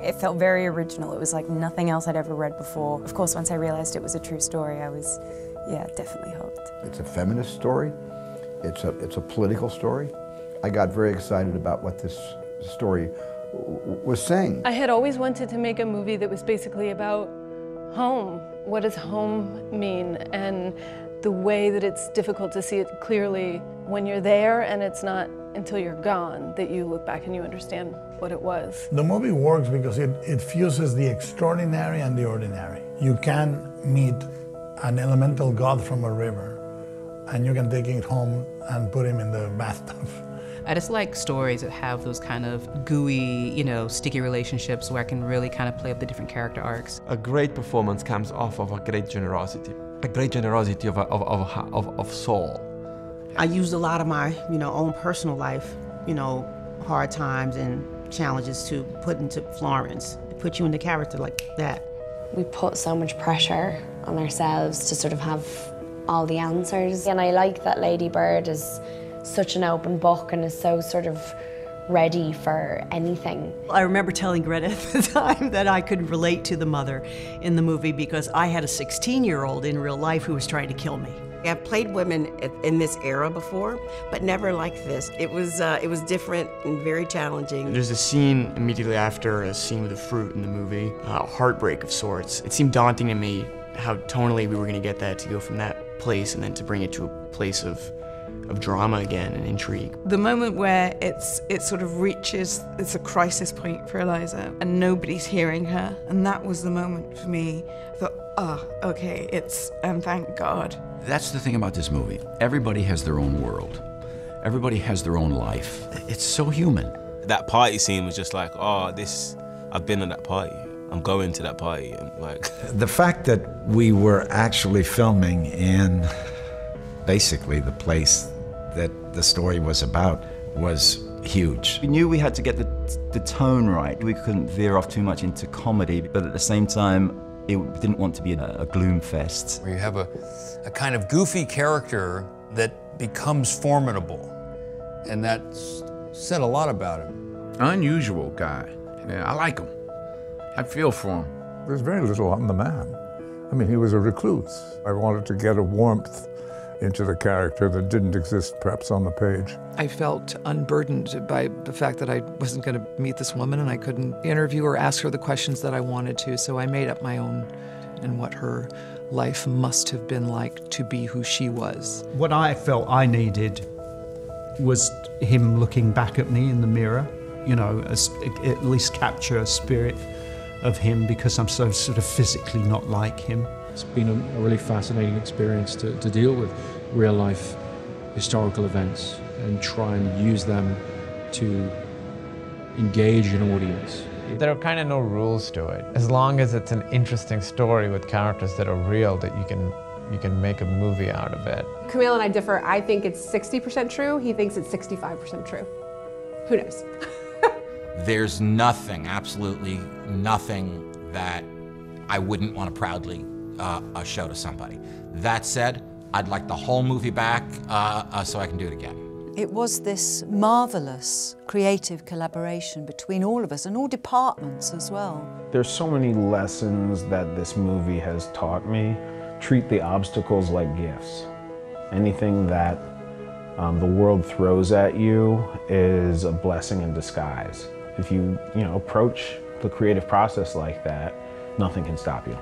It felt very original. It was like nothing else I'd ever read before. Of course, once I realized it was a true story, I was, yeah, definitely hooked. It's a feminist story. It's a political story. I got very excited about what this story was saying. I had always wanted to make a movie that was basically about home. What does home mean? And the way that it's difficult to see it clearly when you're there, and it's not until you're gone that you look back and you understand what it was. The movie works because it fuses the extraordinary and the ordinary. You can meet an elemental god from a river, and you can take it home and put him in the bathtub. I just like stories that have those kind of gooey, you know, sticky relationships where I can really kind of play up the different character arcs. A great performance comes off of a great generosity of soul. I used a lot of my, own personal life, hard times and challenges to put into Florence, put you in the character like that. We put so much pressure on ourselves to sort of have all the answers. And I like that Lady Bird is such an open book and is so sort of ready for anything. I remember telling Greta at the time that I could relate to the mother in the movie because I had a 16-year-old in real life who was trying to kill me. I've played women in this era before, but never like this. It was different and very challenging. There's a scene immediately after a scene with the fruit in the movie, a heartbreak of sorts. It seemed daunting to me how tonally we were going to get that to go from that place and then to bring it to a place of drama again and intrigue. The moment where it sort of reaches, it's a crisis point for Eliza and nobody's hearing her, and that was the moment for me. I thought, okay, thank God. That's the thing about this movie. Everybody has their own world. Everybody has their own life. It's so human. That party scene was just like, I've been at that party. I'm going to that party. And like the fact that we were actually filming in basically the place that the story was about was huge. We knew we had to get the tone right. We couldn't veer off too much into comedy, but at the same time, it didn't want to be a gloom fest. Where you have a kind of goofy character that becomes formidable, and that said a lot about him. Unusual guy. Yeah, I like him. I feel for him. There's very little on the man. I mean, he was a recluse. I wanted to get a warmth into the character that didn't exist perhaps on the page. I felt unburdened by the fact that I wasn't going to meet this woman and I couldn't interview or ask her the questions that I wanted to, so I made up my own and what her life must have been like to be who she was. What I felt I needed was him looking back at me in the mirror, at least capture a spirit of him because I'm so sort of physically not like him. It's been a really fascinating experience to deal with real-life historical events and try and use them to engage an audience. There are kind of no rules to it. As long as it's an interesting story with characters that are real, that you can make a movie out of it. KUMAIL and I differ. I think it's 60% true. He thinks it's 65% true. Who knows? There's nothing, absolutely nothing, that I wouldn't want to proudly show to somebody. That said, I'd like the whole movie back so I can do it again. It was this marvelous creative collaboration between all of us and all departments as well. There's so many lessons that this movie has taught me. Treat the obstacles like gifts. Anything that the world throws at you is a blessing in disguise. If you approach the creative process like that, nothing can stop you.